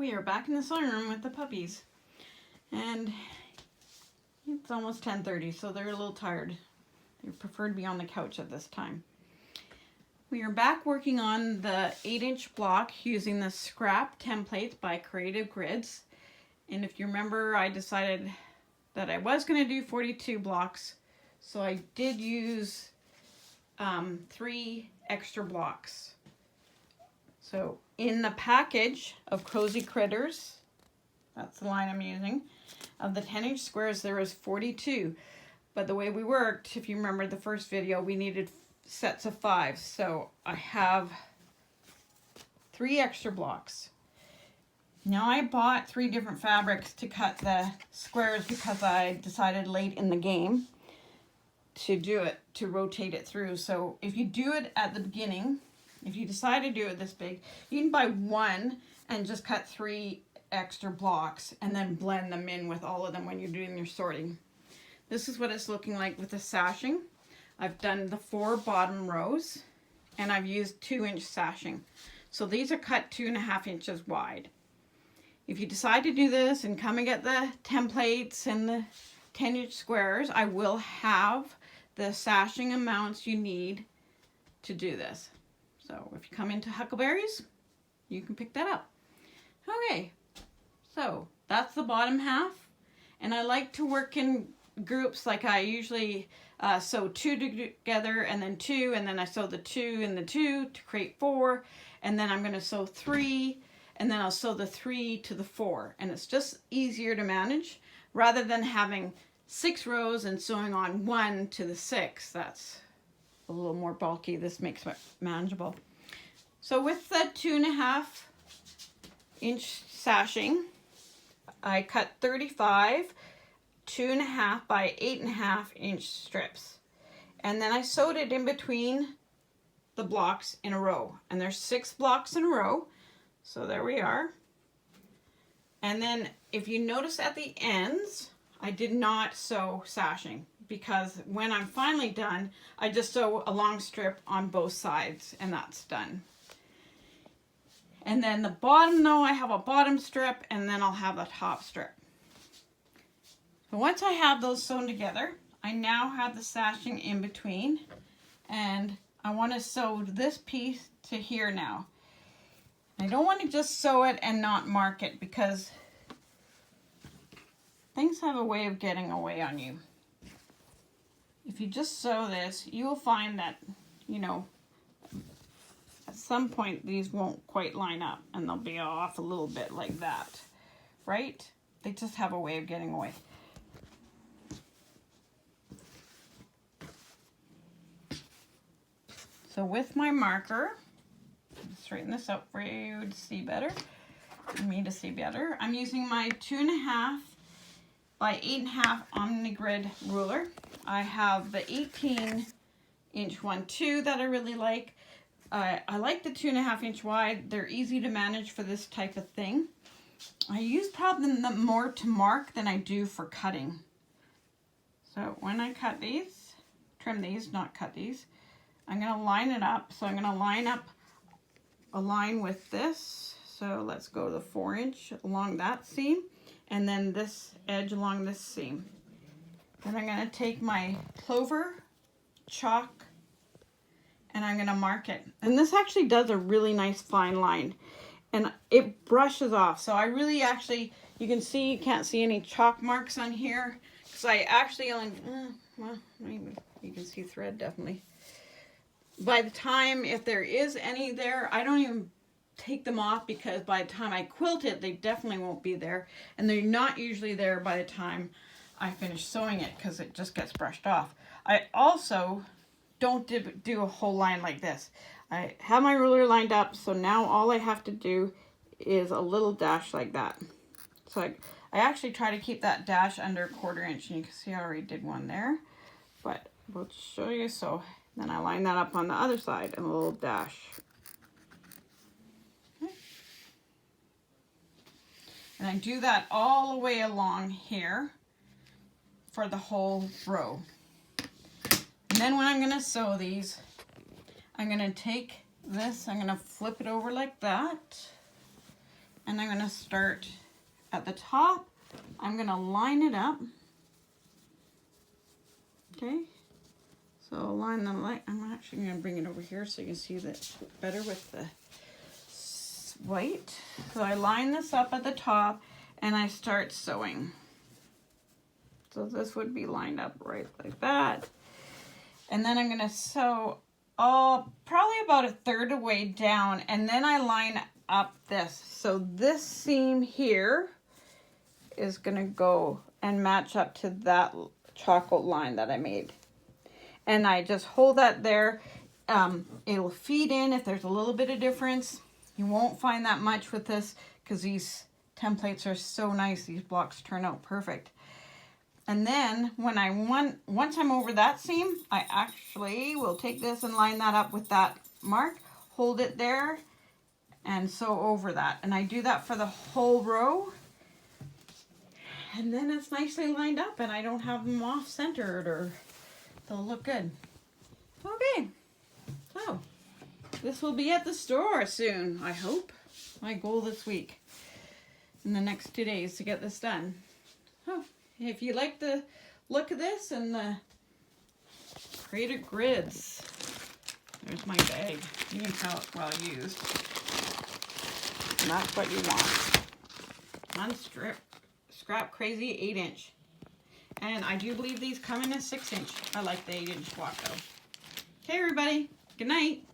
We are back in the sewing room with the puppies, and it's almost 10:30, so they're a little tired. They prefer to be on the couch at this time. We are back working on the 8-inch block using the scrap templates by Creative Grids. And if you remember, I decided that I was going to do 42 blocks, so I did use 3 extra blocks. So in the package of Cozy Critters, that's the line I'm using, of the 10-inch squares, there was 42. But the way we worked, if you remember the first video, we needed sets of 5. So I have 3 extra blocks. Now I bought 3 different fabrics to cut the squares because I decided late in the game to do it, to rotate it through. So if you do it at the beginning, if you decide to do it this big, you can buy 1 and just cut 3 extra blocks and then blend them in with all of them when you're doing your sorting. This is what it's looking like with the sashing. I've done the 4 bottom rows and I've used 2-inch sashing. So these are cut 2.5 inches wide. If you decide to do this and come and get the templates and the 10-inch squares, I will have the sashing amounts you need to do this. So if you come into Huckleberries, you can pick that up. Okay, so that's the bottom half. And I like to work in groups, like I usually sew 2 together and then 2, and then I sew the 2 and the 2 to create 4, and then I'm going to sew 3, and then I'll sew the 3 to the 4. And it's just easier to manage rather than having 6 rows and sewing on 1 to the 6. That's a little more bulky. This makes it manageable. So with the 2.5-inch sashing, I cut 35 2.5 by 8.5-inch strips, and then I sewed it in between the blocks in a row, and there's 6 blocks in a row, so there we are. And then if you notice at the ends, I did not sew sashing, because when I'm finally done, I just sew a long strip on both sides and that's done. And then the bottom, though, I have a bottom strip and then I'll have a top strip. So once I have those sewn together, I now have the sashing in between, and I want to sew this piece to here now. I don't want to just sew it and not mark it, because things have a way of getting away on you. If you just sew this, you will find that, you know, at some point these won't quite line up and they'll be off a little bit like that, right? They just have a way of getting away. So with my marker, straighten this out for you to see better, for me to see better. I'm using my 2.5 by 8.5 Omni-Grid ruler. I have the 18-inch one too that I really like. I like the 2.5-inch wide. They're easy to manage for this type of thing. I use probably more to mark than I do for cutting. So when I cut these, trim these, not cut these, I'm going to line it up. So I'm going to line up a line with this. So let's go the 4-inch along that seam, and then this edge along this seam. Then I'm going to take my clover chalk and I'm going to mark it. And this actually does a really nice fine line, and it brushes off. So I really actually, you can see, you can't see any chalk marks on here, because I actually only, well, maybe you can see thread definitely. By the time, if there is any there, I don't even take them off, because by the time I quilt it, they definitely won't be there. And they're not usually there by the time I finish sewing it, because it just gets brushed off. I also don't do a whole line like this. I have my ruler lined up, so now all I have to do is a little dash like that. So I actually try to keep that dash under 1/4 inch, and you can see I already did one there, but we'll show you. So then I line that up on the other side and a little dash. Okay. And I do that all the way along here for the whole row. And then when I'm going to sew these, I'm going to take this, I'm going to flip it over like that, and I'm going to start at the top. I'm going to line it up. Okay, so line them like, I'm actually going to bring it over here so you can see that better with the white. So I line this up at the top and I start sewing. So this would be lined up right like that. And then I'm going to sew probably about a third of the way down, and then I line up this. So this seam here is going to go and match up to that chocolate line that I made. And I just hold that there. It'll feed in if there's a little bit of difference. You won't find that much with this because these templates are so nice. These blocks turn out perfect. And then when once I'm over that seam, I actually will take this and line that up with that mark, hold it there, and sew over that. And I do that for the whole row. And then it's nicely lined up and I don't have them off-centered, or they'll look good. Okay, so this will be at the store soon, I hope. My goal this week, in the next 2 days, to get this done. Oh. If you like the look of this and the creative grids, there's my bag. You can tell it's well used. And that's what you want. Scrap Crazy 8-inch. And I do believe these come in a 6-inch. I like the 8-inch block though. Okay, everybody. Good night.